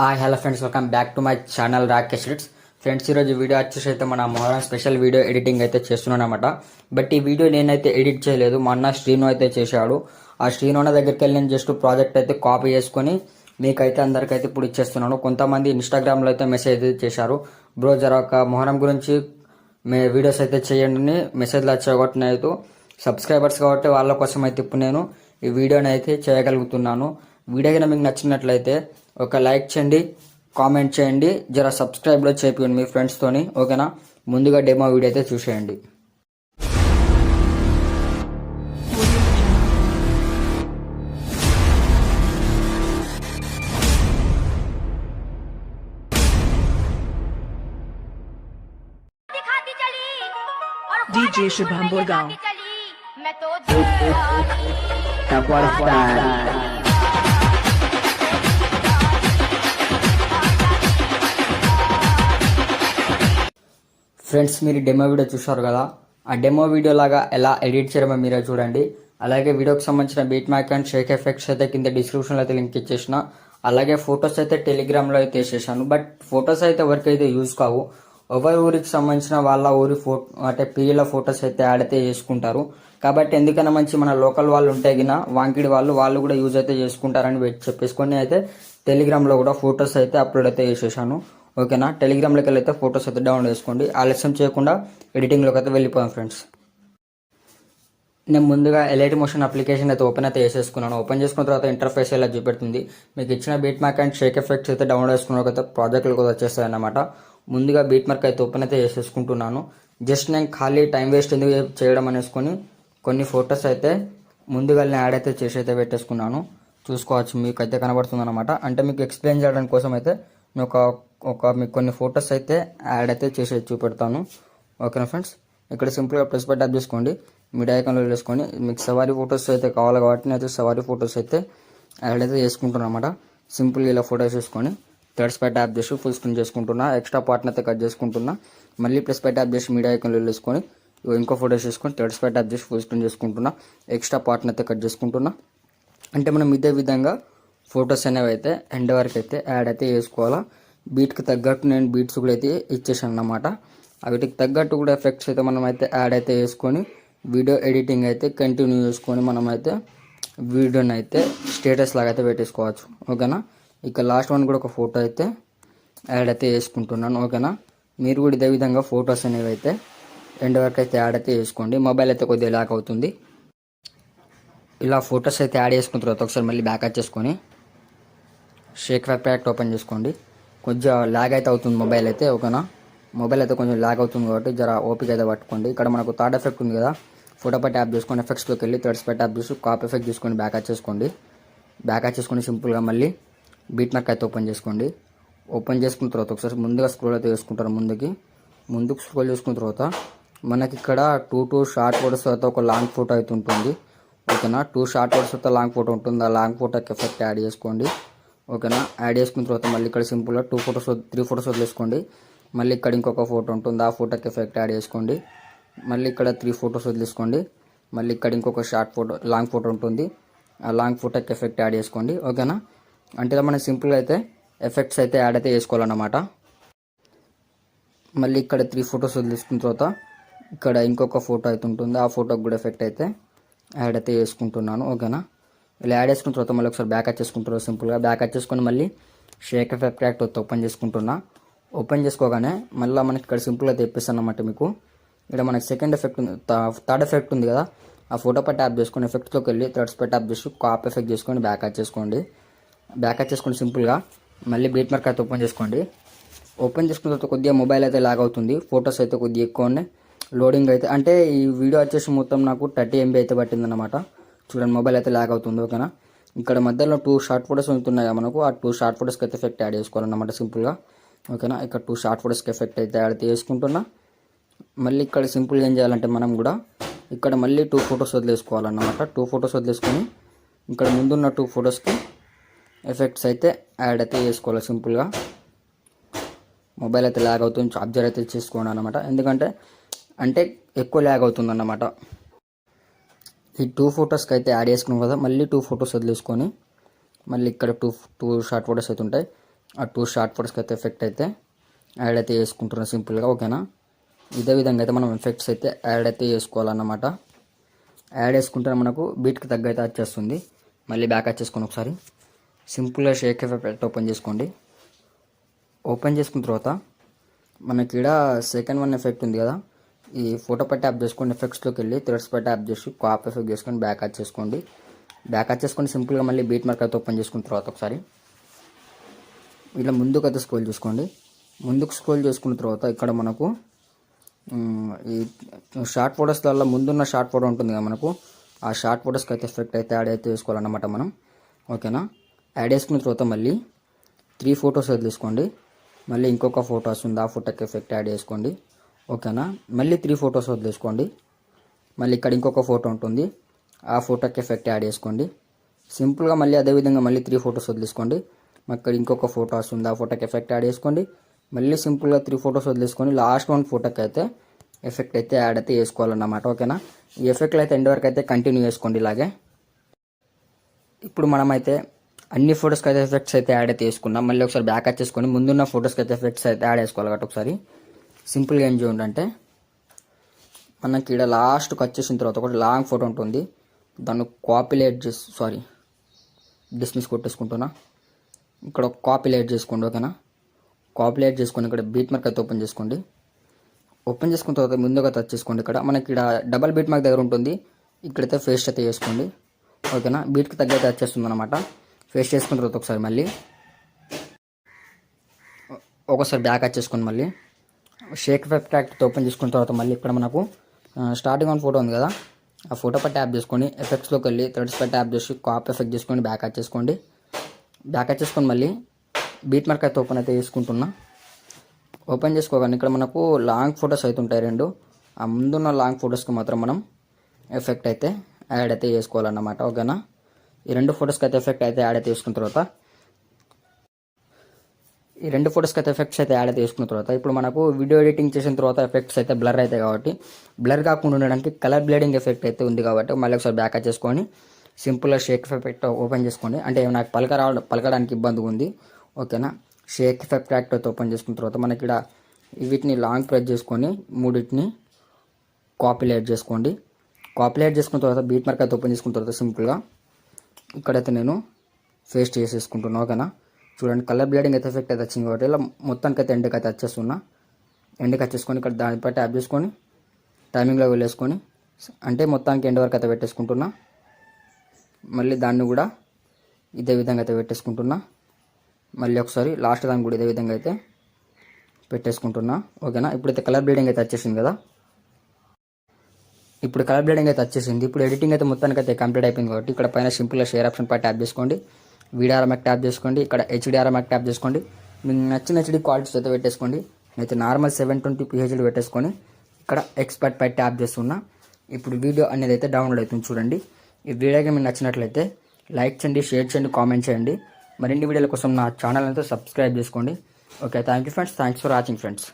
Hi hello friends, welcome back to my channel Rakesh writs. Friends, ఈరోజు video వచ్చేసి అయితే మన మొహరం స్పెషల్ వీడియో ఎడిటింగ్ అయితే చేస్తున్నాను అనమాట. బట్ ఈ వీడియో నేనైతే ఎడిట్ చేయలేదు, మా అన్న శ్రీను అయితే చేశాడు. ఆ శ్రీను అన్న దగ్గరికి వెళ్ళి నేను జస్ట్ ప్రాజెక్ట్ అయితే కాపీ చేసుకొని మీకైతే అందరికైతే ఇప్పుడు ఇచ్చేస్తున్నాను. కొంతమంది ఇన్స్టాగ్రామ్లో అయితే మెసేజ్ అయితే చేశారు, బ్రో జర ఒక మొహరం గురించి వీడియోస్ అయితే చేయండి, మెసేజ్లు వచ్చాయి కాబట్టి నేను సబ్స్క్రైబర్స్ కాబట్టి వాళ్ళ కోసం అయితే ఇప్పుడు నేను ఈ వీడియోని అయితే చేయగలుగుతున్నాను. వీడియో కనుక మీకు నచ్చినట్లయితే ఒక లైక్ చేయండి, కామెంట్ చేయండి, జర సబ్స్క్రైబ్లో చేయండి మీ ఫ్రెండ్స్తోని, ఓకేనా. ముందుగా డెమో వీడియో అయితే చూసేయండి. DJ Shubham Burgaon. ఫ్రెండ్స్, మీరు డెమో వీడియో చూశారు కదా, ఆ డెమో వీడియో లాగా ఎలా ఎడిట్ చేయడమో మీరే చూడండి. అలాగే వీడియోకి సంబంధించిన బీట్ మ్యాక్ అండ్ షేక్ ఎఫెక్ట్స్ అయితే కింద డిస్క్రిప్షన్లో అయితే లింక్ ఇచ్చేసిన. అలాగే ఫొటోస్ అయితే టెలిగ్రామ్లో అయితే వేసేసాను. బట్ ఫొటోస్ అయితే ఎవరికైతే యూజ్ కావు, ఎవరి ఊరికి సంబంధించిన వాళ్ళ ఊరి అంటే పీల ఫొటోస్ అయితే యాడ్ అయితే చేసుకుంటారు. కాబట్టి ఎందుకైనా మంచి మన లోకల్ వాళ్ళు ఉంటే గిన వాంకిడి వాళ్ళు కూడా యూజ్ అయితే చేసుకుంటారని చెప్పేసుకొని అయితే టెలిగ్రామ్లో కూడా ఫొటోస్ అయితే అప్లోడ్ అయితే చేసేసాను, ఓకేనా. టెలిగ్రామ్లోకి వెళ్ళి అయితే ఫొటోస్ అయితే డౌన్లోడ్ చేసుకోండి. ఆలస్యం చేయకుండా ఎడిటింగ్లోకి అయితే వెళ్ళిపోయాం ఫ్రెండ్స్. నేను ముందుగా ఎలైట్ మోషన్ అప్లికేషన్ అయితే ఓపెన్ అయితే చేసేసుకున్నాను. ఓపెన్ చేసుకున్న తర్వాత ఇంటర్ఫేస్ ఇలా చూపెడుతుంది. మీకు ఇచ్చిన beat mark and shake effects అయితే డౌన్లోడ్ చేసుకున్న అయితే ప్రాజెక్టులు కూడా వచ్చేస్తాయి అన్నమాట. ముందుగా బీట్ మార్క్ అయితే ఓపెన్ అయితే చేసేసుకుంటున్నాను. జస్ట్ నేను ఖాళీ టైం వేస్ట్ ఎందుకు చేయడం అనేసుకొని కొన్ని ఫొటోస్ అయితే ముందుగా నేను యాడ్ అయితే చేసి అయితే పెట్టేసుకున్నాను. చూసుకోవచ్చు, మీకు అయితే కనబడుతుంది అనమాట. అంటే మీకు ఎక్స్ప్లెయిన్ చేయడం కోసం అయితే నేను మీకు కొన్ని ఫొటోస్ అయితే యాడ్ అయితే చేసి చూపెడతాను, ఓకేనా ఫ్రెండ్స్. ఇక్కడ సింపుల్గా ప్రెస్ బై ట్యాప్ చేసుకోండి, మీడియా ఐకాన్లో వేసుకొని మీకు సవారీ ఫొటోస్ అయితే కావాలి కాబట్టి నేను అయితే సవారీ ఫొటోస్ అయితే యాడ్ అయితే చేసుకుంటున్నాను అనమాట. సింపుల్గా ఇలా ఫొటోస్ చేసుకొని థర్డ్స్ బై ట్యాప్ చేసి ఫుల్ స్క్రీన్ చేసుకుంటున్నా. ఎక్స్ట్రా పార్ట్ని అయితే కట్ చేసుకుంటున్నా. మళ్ళీ ప్రెస్ బై ట్యాప్ చేసి మీడియా ఐకాన్లో వేసుకొని ఇంకో ఫొటోస్ చేసుకొని థర్డ్స్ బై ట్యాప్ చేసి ఫుల్ స్క్రీన్ చేసుకుంటున్నా. ఎక్స్ట్రా పార్ట్ని అయితే కట్ చేసుకుంటున్నా. అంటే మనం ఇదే విధంగా ఫొటోస్ అనేవి అయితే ఎండ్ వరకు అయితే యాడ్ అయితే చేసుకోవాలా. బీట్కి తగ్గట్టు నేను బీట్స్ కూడా అయితే ఇచ్చేసాను అన్నమాట. వీటికి తగ్గట్టు కూడా ఎఫెక్ట్స్ అయితే మనం అయితే యాడ్ అయితే చేసుకొని వీడియో ఎడిటింగ్ అయితే కంటిన్యూ చేసుకొని మనం అయితే వీడియోని అయితే స్టేటస్ లాగా అయితే పెట్టేసుకోవచ్చు, ఓకేనా. ఇక లాస్ట్ వన్ కూడా ఒక ఫోటో అయితే యాడ్ అయితే చేసుకుంటున్నాను, ఓకేనా. మీరు కూడా ఇదే విధంగా ఫొటోస్ అనేవి అయితే ఎండ్ వరకు అయితే యాడ్ అయితే చేసుకోండి. మొబైల్ అయితే కొద్దిగా ల్యాక్ అవుతుంది. ఇలా ఫొటోస్ అయితే యాడ్ చేసుకున్న తర్వాత ఒకసారి మళ్ళీ బ్యాక్ వచ్చేసుకొని షేక్ ఎఫెక్ట్ ఓపెన్ చేసుకోండి. కొంచెం ల్యాగ్ అయితే అవుతుంది మొబైల్ అయితే, ఓకేనా. మొబైల్ అయితే కొంచెం ల్యాగ్ అవుతుంది కాబట్టి జర ఓపిక అయితే పట్టుకోండి. ఇక్కడ మనకు థర్డ్ ఎఫెక్ట్ ఉంది కదా, ఫోటో పై ట్యాప్ చేసుకొని ఎఫెక్ట్స్లోకి వెళ్ళి థర్డ్స్ పై ట్యాప్ చేసి కాప్ ఎఫెక్ట్ తీసుకొని బ్యాక్ వచ్చేసుకోండి. బ్యాక్ వచ్చేసుకొని సింపుల్గా మళ్ళీ బీట్ మార్క్ అయితే ఓపెన్ చేసుకోండి. ఓపెన్ చేసుకున్న తర్వాత ఒకసారి ముందుగా స్క్రోల్ అయితే చేసుకుంటారు. ముందుకు స్క్రోల్ చేసుకున్న తర్వాత మనకి ఇక్కడ 2 షార్ట్ ఫోటోస్ అయితే ఒక లాంగ్ ఫోటో అయితే ఉంటుంది, ఓకేనా. 2 షార్ట్ ఫోటోస్ అయితే లాంగ్ ఫోటో ఉంటుంది. ఆ లాంగ్ ఫోటోకి ఎఫెక్ట్ యాడ్ చేసుకోండి, ఓకేనా. యాడ్ చేసుకున్న తర్వాత మళ్ళీ ఇక్కడ సింపుల్గా 3 ఫొటోస్ వదిలేసుకోండి. మళ్ళీ ఇక్కడ ఇంకొక ఫోటో ఉంటుంది, ఆ ఫోటోకి ఎఫెక్ట్ యాడ్ చేసుకోండి. మళ్ళీ ఇక్కడ 3 ఫొటోస్ వదిలేసుకోండి. మళ్ళీ ఇక్కడ ఇంకొక లాంగ్ ఫోటో ఉంటుంది, ఆ లాంగ్ ఫోటోకి ఎఫెక్ట్ యాడ్ చేసుకోండి, ఓకేనా. అంటే మనం సింపుల్గా అయితే ఎఫెక్ట్స్ అయితే యాడ్ అయితే చేసుకోవాలన్నమాట. మళ్ళీ ఇక్కడ 3 ఫొటోస్ వదిలేసుకున్న తర్వాత ఇక్కడ ఇంకొక ఫోటో అయితే ఉంటుంది, ఆ ఫోటోకి కూడా ఎఫెక్ట్ అయితే యాడ్ అయితే చేసుకుంటున్నాను, ఓకేనా. ఇలా యాడ్ చేసుకున్న తర్వాత మళ్ళీ ఒకసారి బ్యాక్ వచ్చేసుకుంటారు. సింపుల్గా బ్యాక్ వచ్చేసుకొని మళ్ళీ షేక్ ఎఫెక్ట్ ఓపెన్ చేసుకుంటున్నా. ఓపెన్ చేసుకోగానే మళ్ళీ మనకి ఇక్కడ సింపుల్గా తెప్పిస్తాను అన్నమాట. మీకు ఇక్కడ మనకి సెకండ్ ఎఫెక్ట్ ఉంది, థర్డ్ ఎఫెక్ట్ ఉంది కదా, ఆ ఫోటో పై ట్యాప్ చేసుకొని ఎఫెక్ట్స్లోకి వెళ్ళి థర్డ్స్ పై ట్యాప్ చేసి కాప్ ఎఫెక్ట్ చేసుకొని బ్యాక్ వచ్చేసుకోండి. బ్యాక్ వచ్చేసుకొని సింపుల్గా మళ్ళీ బీట్ మార్క్ అయితే ఓపెన్ చేసుకోండి. ఓపెన్ చేసుకున్న తర్వాత కొద్దిగా మొబైల్ అయితే లాగ్ అవుతుంది, ఫొటోస్ అయితే కొద్దిగా ఎక్కువ ఉన్నాయి, లోడింగ్ అయితే. అంటే ఈ వీడియో వచ్చేసి మొత్తం నాకు 30 MB అయితే పట్టిందన్నమాట. చూడండి, మొబైల్ అయితే లాగ్ అవుతుంది, ఓకేనా. ఇక్కడ మధ్యలో 2 షార్ట్ ఫొటోస్ ఉంటున్నాయి మనకు, ఆ 2 షార్ట్ ఫొటోస్కి అయితే ఎఫెక్ట్ యాడ్ చేసుకోవాలన్నమాట సింపుల్గా, ఓకేనా. ఇక్కడ 2 షార్ట్ ఫొటోస్కి ఎఫెక్ట్ అయితే యాడ్ చేసుకుంటున్నా. మళ్ళీ ఇక్కడ సింపుల్గా ఏం చేయాలంటే మనం కూడా ఇక్కడ మళ్ళీ 2 ఫొటోస్ వదిలేసుకోవాలన్నమాట. 2 ఫొటోస్ వదిలేసుకొని ఇక్కడ ముందున్న 2 ఫొటోస్కి ఎఫెక్ట్స్ అయితే యాడ్ అయితే చేసుకోవాలి సింపుల్గా. మొబైల్ అయితే ల్యాగ్ అవుతుంది, చార్జర్ అయితే చేసుకోండి అన్నమాట. ఎందుకంటే ఎక్కువ ల్యాగ్ అవుతుంది అన్నమాట. ఈ 2 ఫొటోస్కి అయితే యాడ్ చేసుకున్నాం కదా, మళ్ళీ 2 ఫొటోస్ వదిలేసుకొని మళ్ళీ ఇక్కడ 2 షార్ట్ ఫొటోస్ అయితే ఉంటాయి, ఆ 2 షార్ట్ ఫోటోస్కి అయితే ఎఫెక్ట్ అయితే యాడ్ అయితే చేసుకుంటున్నాం సింపుల్గా. ఓకేనా, ఇదే విధంగా అయితే మనం ఎఫెక్ట్స్ అయితే యాడ్ అయితే చేసుకోవాలన్నమాట. యాడ్ చేసుకుంటే మనకు బీట్కి తగ్గ అయితే వచ్చేస్తుంది. మళ్ళీ బ్యాక్ వచ్చేసుకొని ఒకసారి సింపుల్గా షేక్ ఎఫెక్ట్ ఓపెన్ చేసుకోండి. ఓపెన్ చేసుకున్న తర్వాత మనకి ఇక్కడ సెకండ్ వన్ ఎఫెక్ట్ ఉంది కదా, ఈ ఫోటో పై ట్యాప్ చేసుకోండి. ఎఫెక్ట్స్లోకి వెళ్ళి థ్రెడ్స్ పై ట్యాప్ చేసి కాప్ ఎఫెక్ట్ చేసుకొని బ్యాక్ వచ్చేసుకోండి. బ్యాక్ వచ్చేసుకొని సింపుల్గా మళ్ళీ బీట్ మార్క్ అయితే ఓపెన్ చేసుకున్న తర్వాత ఒకసారి ఇలా ముందుకు అయితే స్క్రోల్ చేసుకోండి. ముందుకు స్క్రోల్ చేసుకున్న తర్వాత ఇక్కడ మనకు ఈ షార్ట్ ఫోటోస్లలో ముందున్న షార్ట్ ఫోటో ఉంటుంది కదా మనకు, ఆ షార్ట్ ఫోటోస్కి అయితే ఎఫెక్ట్ అయితే యాడ్ అయితే చేసుకోవాలన్నమాట మనం. ఓకేనా, యాడ్ చేసుకున్న తర్వాత మళ్ళీ 3 ఫొటోస్ వదిలేసుకోండి. మళ్ళీ ఇంకొక ఫోటో వస్తుంది, ఆ ఫోటోకి ఎఫెక్ట్ యాడ్ చేసుకోండి. ఓకేనా, మళ్ళీ 3 ఫొటోస్ వదిలేసుకోండి. మళ్ళీ ఇక్కడ ఇంకొక ఫోటో ఉంటుంది, ఆ ఫోటోకి ఎఫెక్ట్ యాడ్ చేసుకోండి. సింపుల్గా మళ్ళీ అదేవిధంగా మళ్ళీ 3 ఫొటోస్ వదిలేసుకోండి. ఇక్కడ ఇంకొక ఫోటో వస్తుంది, ఆ ఫోటోకి ఎఫెక్ట్ యాడ్ చేసుకోండి. మళ్ళీ సింపుల్గా 3 ఫొటోస్ వదిలేసుకొని లాస్ట్ 1 ఫోటోకి అయితే ఎఫెక్ట్ అయితే యాడ్ అయితే చేసుకోవాలన్నమాట. ఓకేనా, ఈ ఎఫెక్ట్లు అయితే ఎండ్ వరకు అయితే కంటిన్యూ చేసుకోండి ఇలాగే. ఇప్పుడు మనమైతే అన్ని ఫొటోస్కి అయితే ఎఫెక్ట్స్ అయితే యాడ్ అయితే చేసుకున్నాం. మళ్ళీ ఒకసారి బ్యాక్ వచ్చేసుకొని ముందున్న ఫొటోస్కి అయితే ఎఫెక్ట్స్ అయితే యాడ్ చేసుకోవాలి కాబట్టి ఒకసారి సింపుల్గా ఏం చేయండి అంటే మనకి ఇక్కడ లాస్ట్కి వచ్చేసిన తర్వాత ఒకటి లాంగ్ ఫోటో ఉంటుంది, దాన్ని కాపీలేట్ చేసి డిస్మిస్ కొట్టేసుకుంటున్నా. ఇక్కడ కాపీలేట్ చేసుకోండి. ఓకేనా, కాపీలేట్ చేసుకొని ఇక్కడ బీట్ మార్క్ అయితే ఓపెన్ చేసుకోండి. ఓపెన్ చేసుకున్న తర్వాత ముందుగా టచ్ చేసుకోండి. ఇక్కడ మనకి ఇక్కడ డబల్ బీట్ మార్క్ దగ్గర ఉంటుంది, ఇక్కడైతే ఫేస్ట్ అయితే చేసుకోండి. ఓకేనా, బీట్కి తగ్గైతే వచ్చేస్తుంది అనమాట. ఫేస్ట్ చేసుకున్న తర్వాత ఒకసారి మళ్ళీ ఒకసారి బ్యాక్ వచ్చేసుకొని మళ్ళీ షేక్ ఎఫెక్ట్ ఓపెన్ చేసుకున్న తర్వాత మళ్ళీ ఇక్కడ మనకు స్టార్టింగ్ వన్ ఫోటో ఉంది కదా, ఆ ఫోటో పై ట్యాప్ చేసుకొని ఎఫెక్ట్స్లోకి వెళ్ళి థ్రెడ్స్ పై ట్యాప్ చేసి కాప్ ఎఫెక్ట్ చేసుకొని బ్యాక్ వచ్చేసుకోండి. బ్యాక్ వచ్చేసుకొని మళ్ళీ బీట్ మార్క్ అయితే ఓపెన్ అయితే చేసుకుంటున్నా. ఓపెన్ చేసుకోగానే ఇక్కడ మనకు లాంగ్ ఫొటోస్ అయితే ఉంటాయి 2, ఆ ముందున్న లాంగ్ ఫొటోస్కి మాత్రం మనం ఎఫెక్ట్ అయితే యాడ్ అయితే చేసుకోవాలన్నమాట. ఓకేనా, ఈ 2 ఫొటోస్కి అయితే ఎఫెక్ట్ అయితే యాడ్ అయితే చేసుకున్న తర్వాత ఈ 2 ఫొటోస్కి అయితే ఎఫెక్ట్స్ అయితే యాడ్ అయితే చేసుకున్న తర్వాత ఇప్పుడు మనకు వీడియో ఎడిటింగ్ చేసిన తర్వాత ఎఫెక్ట్స్ అయితే బ్లర్ అవుతాయి కాబట్టి బ్లర్ కాకుండా ఉండడానికి కలర్ బ్లేడింగ్ ఎఫెక్ట్ అయితే ఉంది కాబట్టి మళ్ళీ ఒకసారి బ్యాక్ చేసుకొని సింపుల్గా షేక్ ఎఫెక్ట్ ఓపెన్ చేసుకోండి. అంటే నాకు పలకడానికి ఇబ్బందిగా ఉంది. ఓకేనా, షేక్ ఎఫెక్ట్ అయితే ఓపెన్ చేసుకున్న తర్వాత మనకి ఇక్కడ వీటిని లాంగ్ ప్రెస్ చేసుకొని మూడింటిని కాపీలేట్ చేసుకోండి. కాపీలేట్ చేసుకున్న తర్వాత బీట్ మార్క్ అయితే ఓపెన్ చేసుకున్న తర్వాత సింపుల్గా ఇక్కడైతే నేను ఫేస్ట్ చేసేసుకుంటున్నాను. ఓకేనా, చూడండి కలర్ బ్లేడింగ్ అయితే ఎఫెక్ట్ అయితే వచ్చింది కాబట్టి ఇలా మొత్తానికి అయితే ఎండ్కి అయితే వచ్చేస్తున్నా. ఎండ్కి వచ్చేసుకొని ఇక్కడ దానిపై ట్యాప్ చేసుకొని టైమింగ్లో వెళ్ళేసుకొని అంటే మొత్తానికి ఎండ్ వరకు అయితే పెట్టేసుకుంటున్నా. మళ్ళీ దాన్ని కూడా ఇదే విధంగా అయితే పెట్టేసుకుంటున్నా. మళ్ళీ ఒకసారి లాస్ట్ దాన్ని కూడా ఇదే విధంగా అయితే పెట్టేసుకుంటున్నా. ఓకేనా, ఇప్పుడైతే కలర్ బ్లేడింగ్ అయితే వచ్చేసింది కదా, ఇప్పుడు కలర్ బ్లేడింగ్ అయితే వచ్చేసింది. ఇప్పుడు ఎడిటింగ్ అయితే మొత్తానికి అయితే కంప్లీట్ అయిపోయింది కాబట్టి ఇక్కడ పైన సింపుల్గా షేర్ ఆప్షన్ పై ట్యాప్ చేసుకోండి. వీడిఆర్ఎంఎక్ ట్యాప్ చేసుకోండి. ఇక్కడ హెచ్డిఆర్ఎంఎక్ ట్యాప్ చేసుకోండి. మీకు నచ్చిన హెచ్డి క్వాలిటీస్ అయితే పెట్టేసుకోండి. అయితే నార్మల్ 720p హెచ్డి పెట్టేసుకొని ఇక్కడ ఎక్స్పర్ట్ పై ట్యాప్ చేస్తున్నా. ఇప్పుడు వీడియో అనేది అయితే డౌన్లోడ్ అవుతుంది చూడండి. ఈ వీడియోకి మీకు నచ్చినట్లయితే లైక్ చేయండి, షేర్ చేయండి, కామెంట్ చేయండి. మరిన్ని వీడియోల కోసం నా ఛానల్ అయితే సబ్స్క్రైబ్ చేసుకోండి. Okay, thank you friends. Thanks for watching friends.